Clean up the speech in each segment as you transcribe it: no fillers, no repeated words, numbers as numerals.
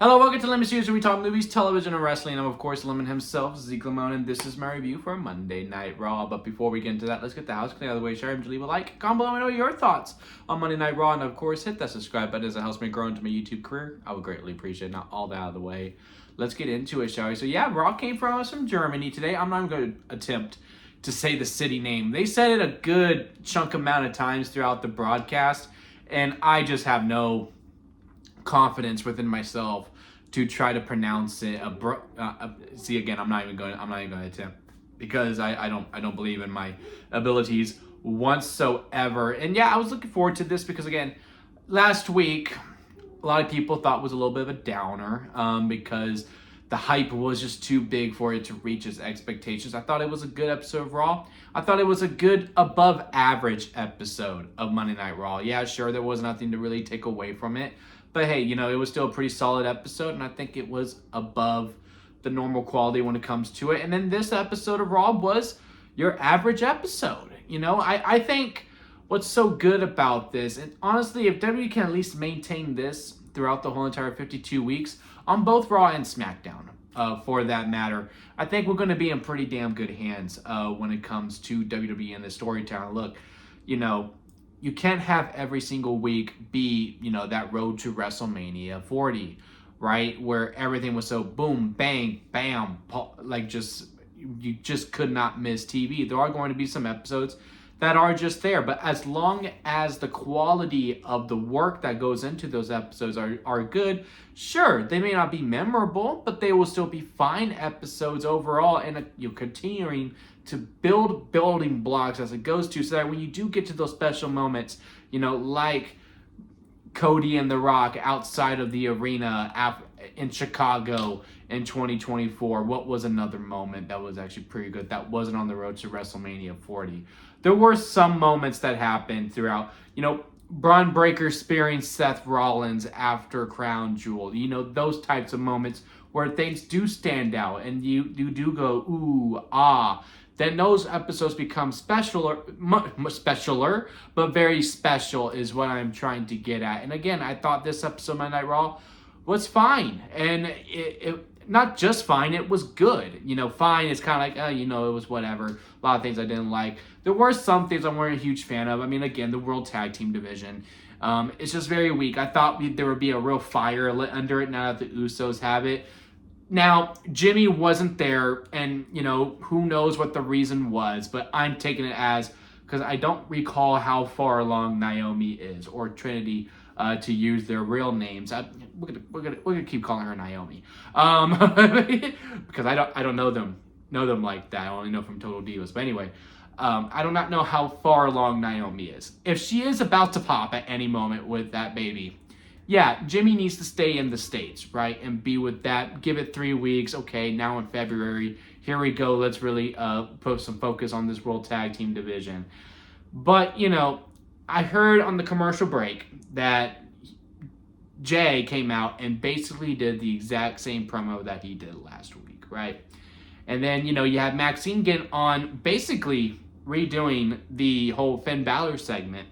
Hello, welcome to Lemon Series, where we talk movies, television, and wrestling. I'm, of course, Lemon himself, Zeke Lemon, and this is my review for Monday Night Raw. But before we get into that, let's get the house clean out of the way. Share and leave a like, comment below, and know your thoughts on Monday Night Raw. And, of course, hit that subscribe button as it helps me grow into my YouTube career. I would greatly appreciate it. Now, all that out of the way, let's get into it, shall we? So, yeah, Raw came from us from Germany today. I'm not even going to attempt to say the city name. They said it a good chunk amount of times throughout the broadcast, and I just have no confidence within myself to try to pronounce it. See, again, I'm not even going to attempt, because I don't believe in my abilities whatsoever. And yeah, I was looking forward to this because, again, last week a lot of people thought was a little bit of a downer because the hype was just too big for it to reach its expectations. I thought it was a good episode of Raw. I thought it was a good above average episode of Monday Night Raw. Yeah, sure, there was nothing to really take away from it. But hey, you know, it was still a pretty solid episode, and I think it was above the normal quality when it comes to it. And then this episode of Raw was your average episode. You know, I think what's so good about this, and honestly, if WWE can at least maintain this throughout the whole entire 52 weeks, on both Raw and SmackDown, for that matter, I think we're going to be in pretty damn good hands when it comes to WWE and the storytelling. Look, you know, you can't have every single week be, you know, that road to WrestleMania 40, right? Where everything was so boom, bang, bam, like you just could not miss TV. There are going to be some episodes that are just there, but as long as the quality of the work that goes into those episodes are good, sure, they may not be memorable, but they will still be fine episodes overall, and you're continuing to build building blocks as it goes to, so that when you do get to those special moments, you know, like Cody and The Rock outside of the arena in Chicago in 2024. What was another moment that was actually pretty good that wasn't on the road to WrestleMania 40? There were some moments that happened throughout, you know, Braun Breaker spearing Seth Rollins after Crown Jewel. You know, those types of moments where things do stand out and you do go, ooh, ah. Then those episodes become specialer, but very special is what I'm trying to get at. And again, I thought this episode of Monday Night Raw was fine. And it not just fine, it was good. You know, fine is kind of like, you know, it was whatever. A lot of things I didn't like. There were some things I weren't a huge fan of. I mean, again, the World Tag Team division. It's just very weak. I thought there would be a real fire lit under it now that the Usos have it. Now, Jimmy wasn't there, and, you know, who knows what the reason was, but I'm taking it as, because I don't recall how far along Naomi is, or Trinity, to use their real names. We're gonna keep calling her Naomi, because I don't know them like that. I only know from Total Divas. But anyway, I do not know how far along Naomi is. If she is about to pop at any moment with that baby, yeah, Jimmy needs to stay in the States, right, and be with that. Give it 3 weeks. Okay, now in February, here we go. Let's really put some focus on this World Tag Team division. But, you know, I heard on the commercial break that Jay came out and basically did the exact same promo that he did last week, right? And then, you know, you have Maxine get on basically redoing the whole Finn Balor segment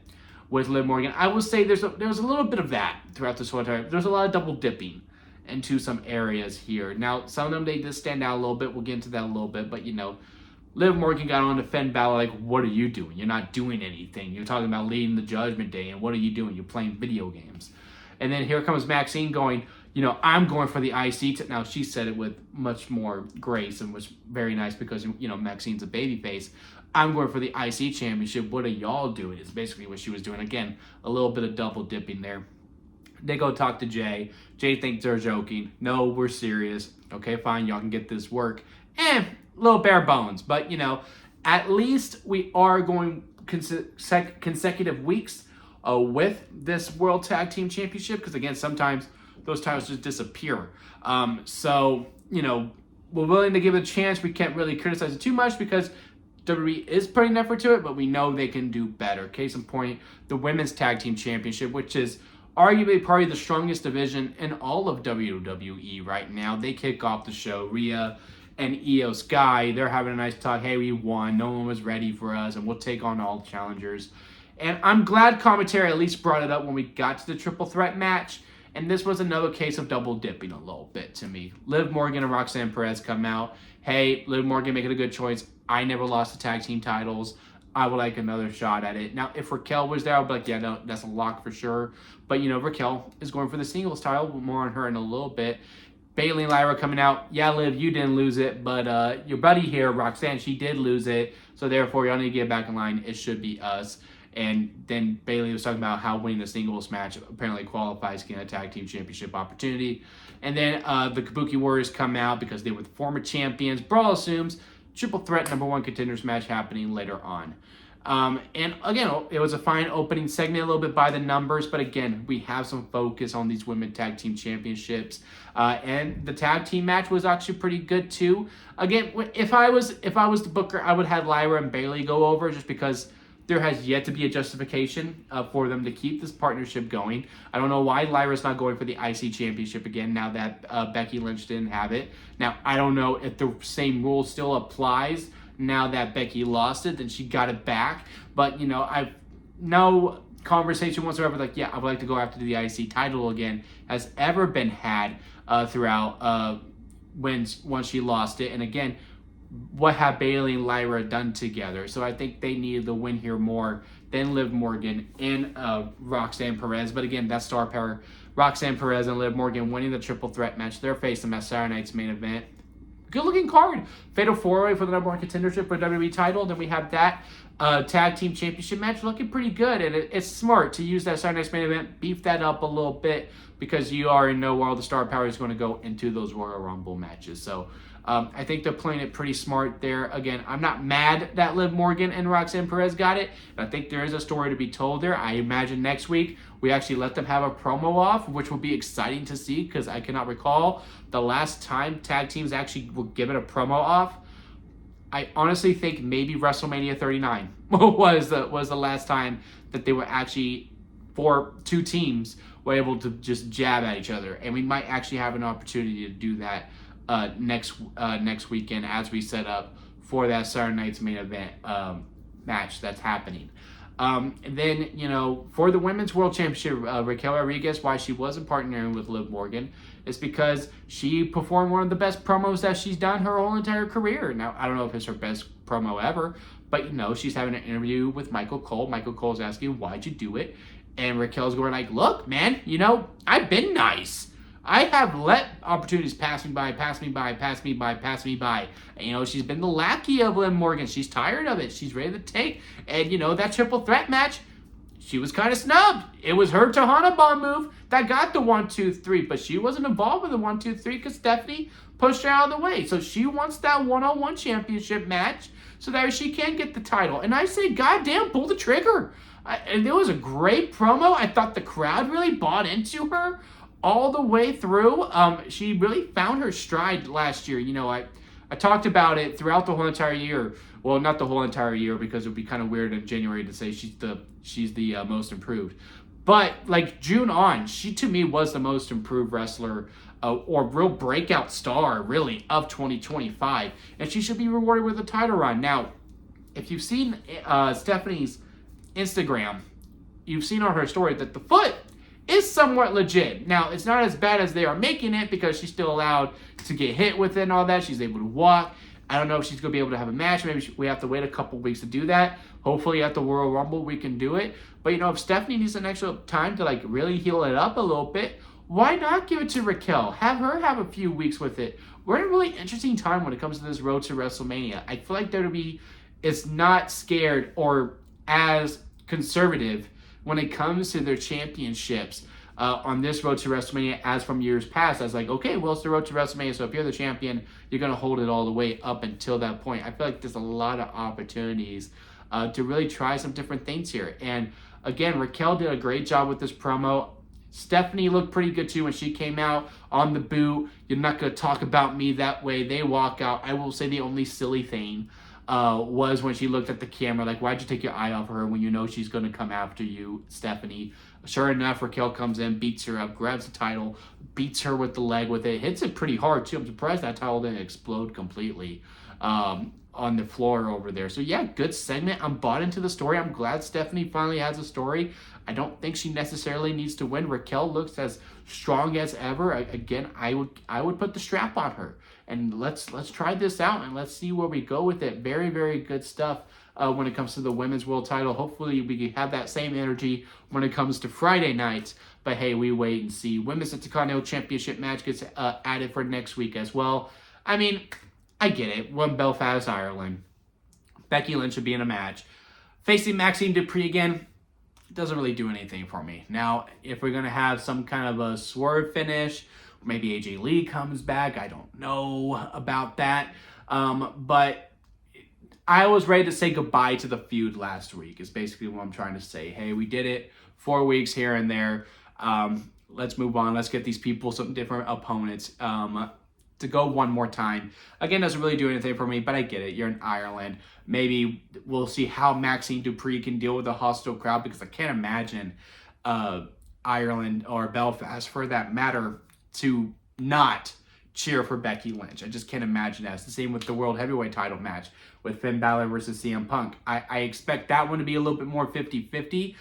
with Liv Morgan. I will say there was a little bit of that throughout this whole time. There's a lot of double dipping into some areas here. Now, some of them, they just stand out a little bit. We'll get into that a little bit. But, you know, Liv Morgan got on to Finn Balor like, what are you doing? You're not doing anything. You're talking about leading the Judgment Day, and what are you doing? You're playing video games. And then here comes Maxine going, you know, I'm going for the IC. Now, she said it with much more grace and was very nice because, you know, Maxine's a babyface. I'm going for the IC championship. What are y'all doing? Is basically what she was doing. Again, a little bit of double dipping there. They go talk to Jay. Jay thinks they're joking. No, we're serious. Okay, fine. Y'all can get this work. Little bare bones. But, you know, at least we are going consecutive weeks with this World Tag Team Championship. Because, again, sometimes those titles just disappear. So, you know, we're willing to give it a chance. We can't really criticize it too much because WWE is putting effort to it, but we know they can do better. Case in point, the Women's Tag Team Championship, which is arguably probably the strongest division in all of WWE right now. They kick off the show. Rhea and Io Sky, they're having a nice talk. Hey, we won. No one was ready for us, and we'll take on all challengers. And I'm glad commentary at least brought it up when we got to the triple threat match. And this was another case of double dipping a little bit to me. Liv Morgan and Roxanne Perez come out. Hey, Liv Morgan making a good choice. I never lost the tag team titles. I would like another shot at it. Now, if Raquel was there, I'd be like, yeah, no, that's a lock for sure. But, Raquel is going for the singles title. More on her in a little bit. Bayley and Lyra coming out. Yeah, Liv, you didn't lose it. But your buddy here, Roxanne, she did lose it. So, therefore, y'all need to get back in line. It should be us. And then Bayley was talking about how winning the singles match apparently qualifies to get a tag team championship opportunity. And then the Kabuki Warriors come out because they were the former champions. Brawl assumes triple threat #1 contenders match happening later on. And again, it was a fine opening segment, a little bit by the numbers, but again, we have some focus on these women tag team championships. And the tag team match was actually pretty good too. Again, if I was the booker, I would have Lyra and Bayley go over just because there has yet to be a justification for them to keep this partnership going. I don't know why Lyra's not going for the IC championship again now that Becky Lynch didn't have it. Now, I don't know if the same rule still applies now that Becky lost it, then she got it back. But, I've no conversation whatsoever like, yeah, I would like to go after the IC title again has ever been had throughout once she lost it. And again, what have Bayley and Lyra done together? So I think they needed the win here more than Liv Morgan and Roxanne Perez. But again, that's star power. Roxanne Perez and Liv Morgan winning the triple threat match. They're facing them at Saturday night's main event. Good looking card. Fatal 4-way for the #1 contendership for WWE title. Then we have that tag team championship match looking pretty good. And it's smart to use that Saturday night's main event, beef that up a little bit because you already know where all the star power is going to go into those Royal Rumble matches. So I think they're playing it pretty smart there. Again, I'm not mad that Liv Morgan and Roxanne Perez got it. I think there is a story to be told there. I imagine next week we actually let them have a promo off, which will be exciting to see because I cannot recall the last time tag teams actually were given a promo off. I honestly think maybe WrestleMania 39 was the last time that they were actually, for two teams, were able to just jab at each other. And we might actually have an opportunity to do that next weekend as we set up for that Saturday night's main event match that's happening. And then, for the Women's World Championship, Raquel Rodriguez, why she wasn't partnering with Liv Morgan is because she performed one of the best promos that she's done her whole entire career. Now, I don't know if it's her best promo ever, but, she's having an interview with Michael Cole. Michael Cole's asking, why'd you do it? And Raquel's going like, look, man, I've been nice. I have let opportunities pass me by. And, she's been the lackey of Liv Morgan. She's tired of it. She's ready to take. And, that triple threat match, she was kind of snubbed. It was her Tahana Bomb move that got the 1, 2, 3. But she wasn't involved with the 1, 2, 3 because Stephanie pushed her out of the way. So she wants that one-on-one championship match so that she can get the title. And I say, goddamn, pull the trigger. And it was a great promo. I thought the crowd really bought into her all the way through. She really found her stride last year. I talked about it throughout the whole entire year. Well, not the whole entire year because it would be kind of weird in January to say she's the most improved. But like June on, she to me was the most improved wrestler or real breakout star really of 2025. And she should be rewarded with a title run. Now, if you've seen Stephanie's Instagram, you've seen on her story that the foot is somewhat legit. Now, it's not as bad as they are making it because she's still allowed to get hit with it and all that. She's able to walk. I don't know if she's going to be able to have a match. Maybe we have to wait a couple weeks to do that. Hopefully at the Royal Rumble we can do it. But, if Stephanie needs an extra time to really heal it up a little bit, why not give it to Raquel? Have her have a few weeks with it. We're in a really interesting time when it comes to this road to WrestleMania. I feel like WWE is not scared or as conservative when it comes to their championships on this road to WrestleMania as from years past. I was like, okay, well, it's the road to WrestleMania, so if you're the champion, you're going to hold it all the way up until that point. I feel like there's a lot of opportunities to really try some different things here. And again, Raquel did a great job with this promo. Stephanie looked pretty good too when she came out on the boot. You're not going to talk about me that way. They walk out. I will say the only silly thing was when she looked at the camera, like, why'd you take your eye off of her when you know she's going to come after you, Stephanie? Sure enough, Raquel comes in, beats her up, grabs the title, beats her with the leg with it, hits it pretty hard too. I'm surprised that title didn't explode completely. on the floor over there. So yeah, good segment. I'm bought into the story. I'm glad Stephanie finally has a story. I don't think she necessarily needs to win. Raquel looks as strong as ever. Again, I would put the strap on her, and let's try this out and let's see where we go with it. Very, very good stuff when it comes to the women's world title. Hopefully we can have that same energy when it comes to Friday nights. But hey, we wait and see. Women's Intercontinental Championship match gets added for next week as well. I mean, I get it. We're in Belfast, Ireland. Becky Lynch should be in a match. Facing Maxine Dupree again doesn't really do anything for me. Now, if we're going to have some kind of a swerve finish, maybe AJ Lee comes back. I don't know about that. But I was ready to say goodbye to the feud last week is basically what I'm trying to say. Hey, we did it 4 weeks here and there. Let's move on. Let's get these people some different opponents. To go one more time. Again, doesn't really do anything for me, but I get it. You're in Ireland. Maybe we'll see how Maxine Dupree can deal with a hostile crowd, because I can't imagine Ireland or Belfast, for that matter, to not cheer for Becky Lynch. I just can't imagine that. It's the same with the World Heavyweight title match with Finn Balor versus CM Punk. I expect that one to be a little bit more 50-50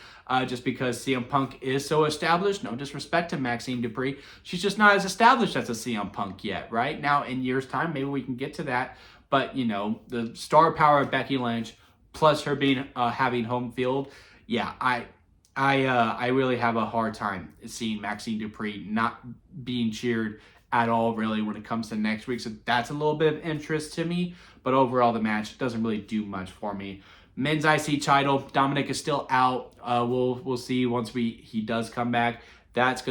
just because CM Punk is so established. No disrespect to Maxine Dupree. She's just not as established as a CM Punk yet, right? Now, in years' time, maybe we can get to that. But, you know, the star power of Becky Lynch, plus her being having home field, yeah, I really have a hard time seeing Maxine Dupree not being cheered at all, really, when it comes to next week. So that's a little bit of interest to me. But overall, the match doesn't really do much for me. Men's IC title, Dominic is still out. We'll see once he does come back. That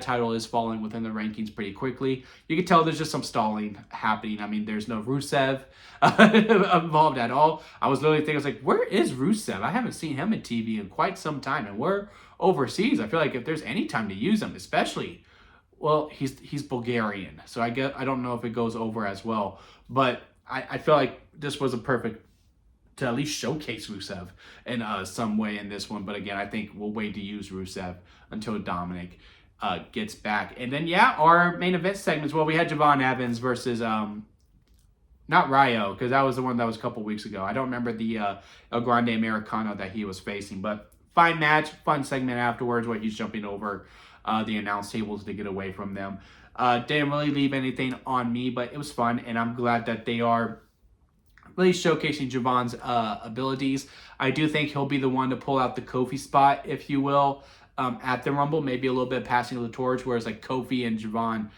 title is falling within the rankings pretty quickly. You can tell there's just some stalling happening. I mean, there's no Rusev involved at all. I was literally thinking, I was like, where is Rusev? I haven't seen him in TV in quite some time, and we're overseas. I feel like if there's any time to use him, especially, well, he's Bulgarian, so I don't know if it goes over as well. But I feel like this was a perfect to at least showcase Rusev in some way in this one. But again, I think we'll wait to use Rusev until Dominic gets back. And then, yeah, our main event segments. Well, we had Javon Evans versus, not Ryo, because that was the one that was a couple weeks ago. I don't remember the El Grande Americano that he was facing. But fine match, fun segment afterwards where he's jumping over the announce tables to get away from them. Didn't really leave anything on me, but it was fun. And I'm glad that they are really showcasing Javon's abilities. I do think he'll be the one to pull out the Kofi spot, if you will, at the Rumble. Maybe a little bit passing of the torch, whereas like Kofi and Javon,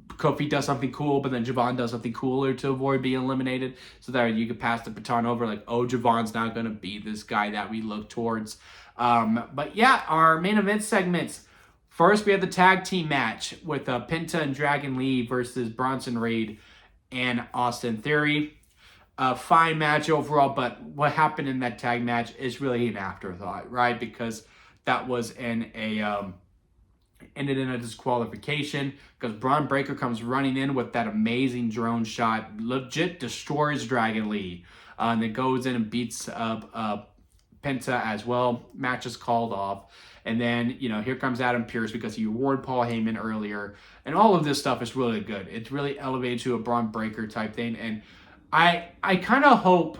Kofi does something cool, but then Javon does something cooler to avoid being eliminated, so that you could pass the baton over, like, oh, Javon's not going to be this guy that we look towards. But yeah, our main event segments. First, we have the tag team match with Penta and Dragon Lee versus Bronson Reed and Austin Theory. Fine match overall, but what happened in that tag match is really an afterthought, right? Because that was ended in a disqualification, because Braun Breaker comes running in with that amazing drone shot, legit destroys Dragon Lee, and then goes in and beats Penta as well. Match is called off. And then, you know, here comes Adam Pearce because he warned Paul Heyman earlier. And all of this stuff is really good. It's really elevated to a Braun Breaker type thing. And I kind of hope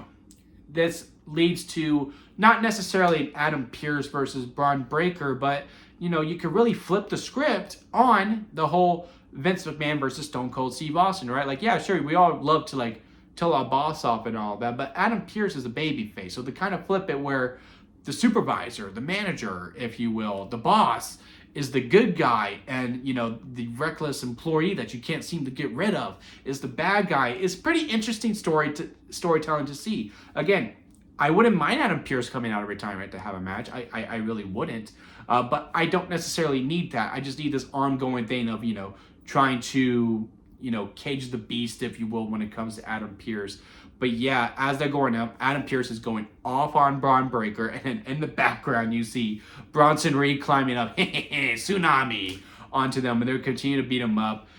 this leads to not necessarily Adam Pearce versus Braun Breaker, but, you know, you could really flip the script on the whole Vince McMahon versus Stone Cold Steve Austin, right? Like, yeah, sure, we all love to, like, tell our boss off and all that, but Adam Pearce is a babyface. So to kind of flip it where the supervisor, the manager, if you will, the boss is the good guy, and, you know, the reckless employee that you can't seem to get rid of is the bad guy. It's pretty interesting storytelling to see. Again, I wouldn't mind Adam Pearce coming out of retirement to have a match. I really wouldn't. But I don't necessarily need that. I just need this ongoing thing of, you know, trying to, you know, cage the beast, if you will, when it comes to Adam Pearce. But yeah, as they're going up, Adam Pearce is going off on Braun Breaker, and in the background you see Bronson Reed climbing up, tsunami, onto them, and they're continuing to beat him up.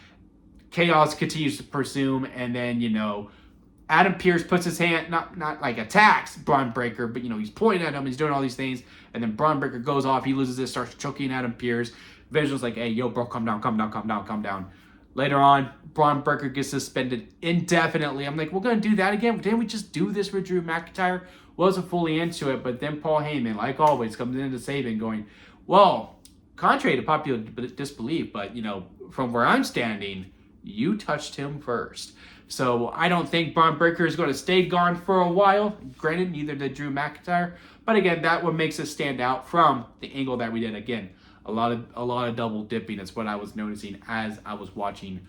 Chaos continues to pursue him, and then, you know, Adam Pearce puts his hand, not like attacks Braun Breaker, but, you know, he's pointing at him, he's doing all these things, and then Braun Breaker goes off, he loses it, starts choking Adam Pearce. Visual's like, hey, yo, bro, calm down. Later on, Braun Breaker gets suspended indefinitely. I'm like, we're going to do that again? Didn't we just do this with Drew McIntyre? Wasn't fully into it, but then Paul Heyman, like always, comes in to save it going, well, contrary to popular disbelief, but, from where I'm standing, you touched him first. So I don't think Braun Breaker is going to stay gone for a while. Granted, neither did Drew McIntyre. But again, that what makes it stand out from the angle that we did. Again, a lot of double dipping. That's what I was noticing as I was watching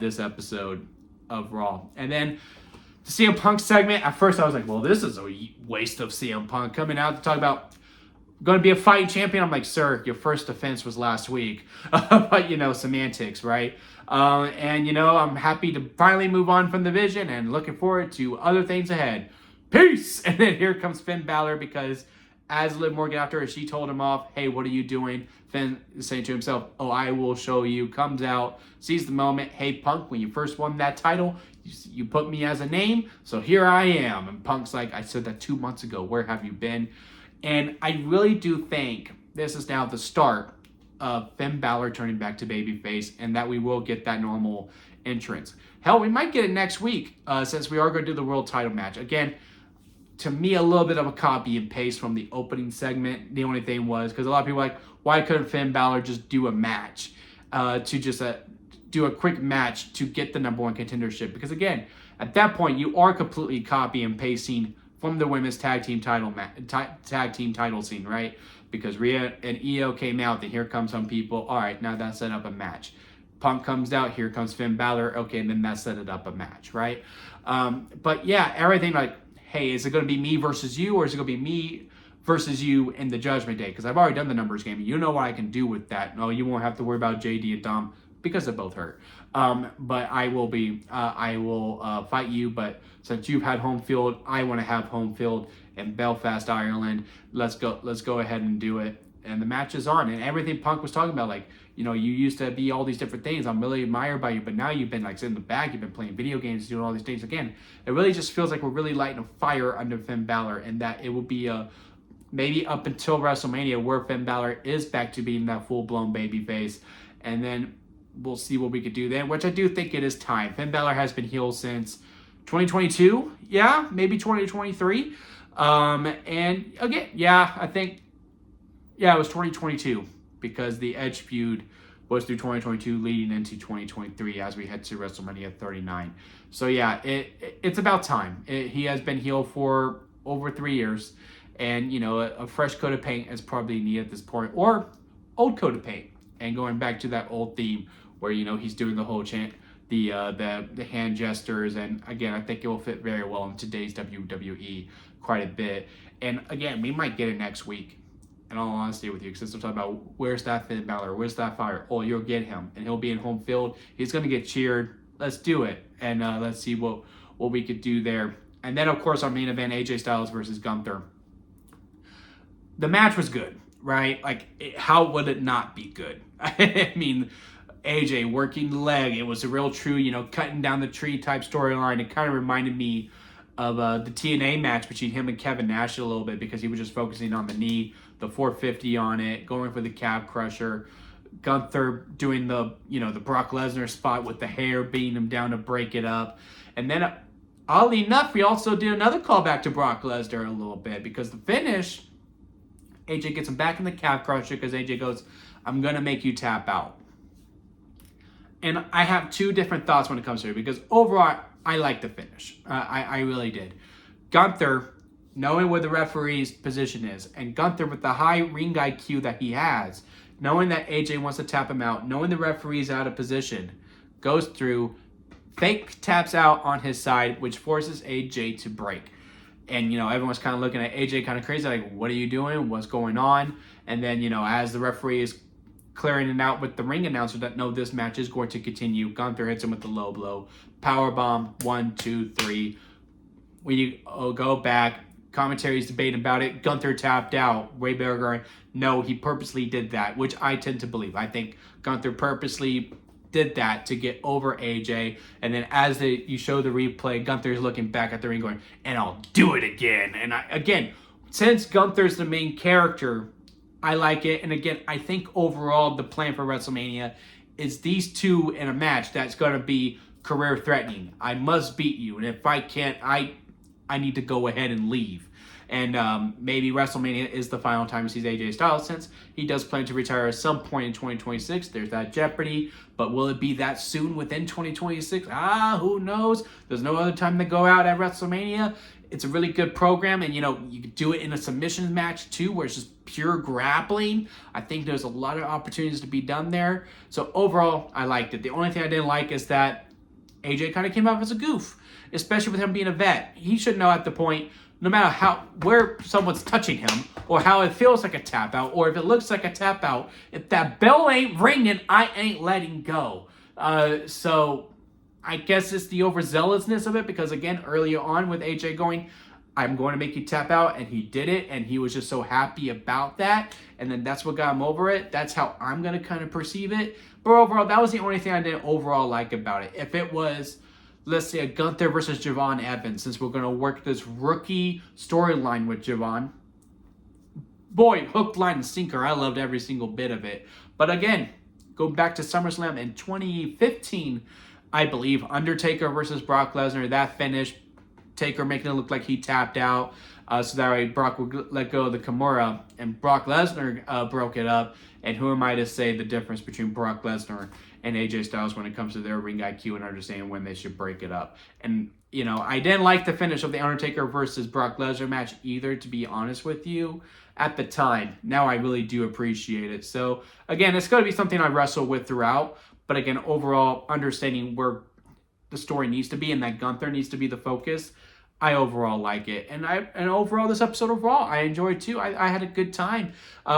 this episode of Raw. And then the CM Punk segment, at first I was like, well, this is a waste of CM Punk coming out to talk about going to be a fighting champion. I'm like, sir, your first defense was last week. But, semantics, right? And, I'm happy to finally move on from the vision and looking forward to other things ahead. Peace! And then here comes Finn Balor because as Liv Morgan after her, she told him off, hey, what are you doing? Finn is saying to himself, oh, I will show you. Comes out, sees the moment. Hey, Punk, when you first won that title, you put me as a name, so here I am. And Punk's like, I said that 2 months ago. Where have you been? And I really do think this is now the start of Finn Balor turning back to babyface and that we will get that normal entrance. Hell, we might get it next week since we are going to do the world title match. Again, to me, a little bit of a copy and paste from the opening segment. The only thing was, because a lot of people are like, why couldn't Finn Balor just do a match to just do a quick match to get the number one contendership? Because again, at that point, you are completely copy and pasting from the women's tag team title scene, right? Because Rhea and Io came out, then here comes some people. All right, now that set up a match. Punk comes out, here comes Finn Balor. Okay, and then that set it up a match, right? But yeah, everything like, hey, is it going to be me versus you, or is it going to be me versus you in the Judgment Day? Because I've already done the numbers game. You know what I can do with that. No, you won't have to worry about JD and Dom because they both hurt. But I will fight you. But since you've had home field, I want to have home field in Belfast, Ireland. Let's go ahead and do it. And the match is on. And everything Punk was talking about, like, you used to be all these different things. I'm really admired by you, but now you've been like sitting in the back. You've been playing video games, doing all these things again. It really just feels like we're really lighting a fire under Finn Balor, and that it will be maybe up until WrestleMania where Finn Balor is back to being that full-blown babyface, and then we'll see what we could do then, which I do think it is time. Finn Balor has been heel since 2022, yeah, maybe 2023, and again, I think it was 2022. Because the Edge feud was through 2022 leading into 2023 as we head to WrestleMania 39. So yeah, it's about time. He has been heel for over 3 years. And, a fresh coat of paint is probably needed at this point. Or old coat of paint. And going back to that old theme where, he's doing the whole chant, the hand gestures. And again, I think it will fit very well in today's WWE quite a bit. And again, we might get it next week. In all honesty with you, because I'm talking about where's that Finn Balor, where's that fire? Oh, you'll get him, and he'll be in home field. He's going to get cheered. Let's do it, and let's see what we could do there. And then, of course, our main event, AJ Styles versus Gunther. The match was good, right? Like, how would it not be good? I mean, AJ working the leg. It was a real true, cutting down the tree type storyline. It kind of reminded me of the TNA match between him and Kevin Nash a little bit, because he was just focusing on the knee, the 450 on it, going for the calf crusher. Gunther doing the Brock Lesnar spot with the hair, beating him down to break it up. And then, oddly enough, we also did another callback to Brock Lesnar a little bit, because the finish, AJ gets him back in the calf crusher because AJ goes, I'm going to make you tap out. And I have two different thoughts when it comes to it, because overall, I like the finish. I really did. Gunther, knowing where the referee's position is, and Gunther with the high ring IQ that he has, knowing that AJ wants to tap him out, knowing the referee's out of position, goes through, fake taps out on his side, which forces AJ to break. And, everyone's kind of looking at AJ kind of crazy, like, what are you doing? What's going on? And then, as the referee is clearing it out with the ring announcer that, no, this match is going to continue, Gunther hits him with the low blow. Powerbomb, 1, 2, 3. We go back. Commentary's debating about it. Gunther tapped out. Way Bear going, no, he purposely did that, which I tend to believe. I think Gunther purposely did that to get over AJ. And then as you show the replay, Gunther's looking back at the ring going, and I'll do it again. And again, since Gunther's the main character, I like it. And again, I think overall the plan for WrestleMania it's these two in a match that's going to be career threatening. I must beat you, and if I can't, I need to go ahead and leave. And maybe WrestleMania is the final time he sees AJ Styles, since he does plan to retire at some point in 2026. There's that jeopardy, but will it be that soon within 2026? Who knows? There's no other time to go out at WrestleMania. It's a really good program, and you could do it in a submission match too, where it's just pure grappling. I think there's a lot of opportunities to be done there. So overall, I liked it. The only thing I didn't like is that AJ kind of came off as a goof, especially with him being a vet. He should know at the point, no matter where someone's touching him, or how it feels like a tap out, or if it looks like a tap out, if that bell ain't ringing, I ain't letting go. So I guess it's the overzealousness of it, because again, earlier on with AJ going, I'm going to make you tap out, and he did it, and he was just so happy about that, and then that's what got him over it. That's how I'm going to kind of perceive it. But overall, that was the only thing I didn't overall like about it. If it was, let's say, a Gunther versus Javon Evans, since we're going to work this rookie storyline with Javon, boy, hook, line, and sinker, I loved every single bit of it. But again, go back to SummerSlam in 2015, I believe, Undertaker versus Brock Lesnar, that finish, Taker making it look like he tapped out, so that way Brock would let go of the Kimura, and Brock Lesnar broke it up. And who am I to say the difference between Brock Lesnar and AJ Styles when it comes to their ring IQ and understanding when they should break it up? And, I didn't like the finish of the Undertaker versus Brock Lesnar match either, to be honest with you, at the time. Now I really do appreciate it. So, again, it's going to be something I wrestle with throughout. But again, overall, understanding where the story needs to be and that Gunther needs to be the focus, I overall like it. And overall, this episode of Raw, I enjoyed too. I had a good time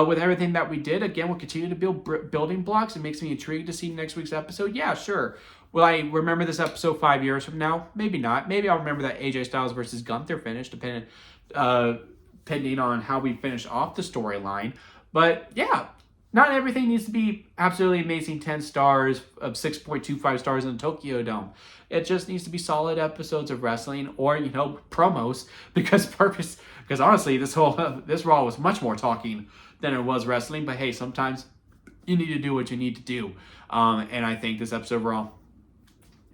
with everything that we did. Again, we'll continue to build building blocks. It makes me intrigued to see next week's episode. Yeah, sure. Will I remember this episode 5 years from now? Maybe not. Maybe I'll remember that AJ Styles versus Gunther finish, depending on how we finish off the storyline. But yeah, not everything needs to be absolutely amazing 10 stars of 6.25 stars in the Tokyo Dome. It just needs to be solid episodes of wrestling, or promos, because honestly, this Raw was much more talking than it was wrestling. But hey, sometimes you need to do what you need to do, and I think this episode of Raw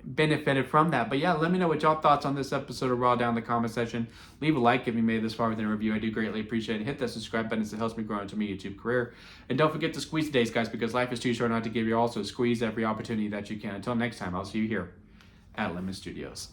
benefited from that. But yeah, let me know what y'all thoughts on this episode of Raw down in the comment section. Leave a like if you made it this far within a review. I do greatly appreciate it. Hit that subscribe button as it helps me grow into my YouTube career. And don't forget to squeeze the days, guys, because life is too short not to give you. Also squeeze every opportunity that you can. Until next time, I'll see you here at Lemon Studios.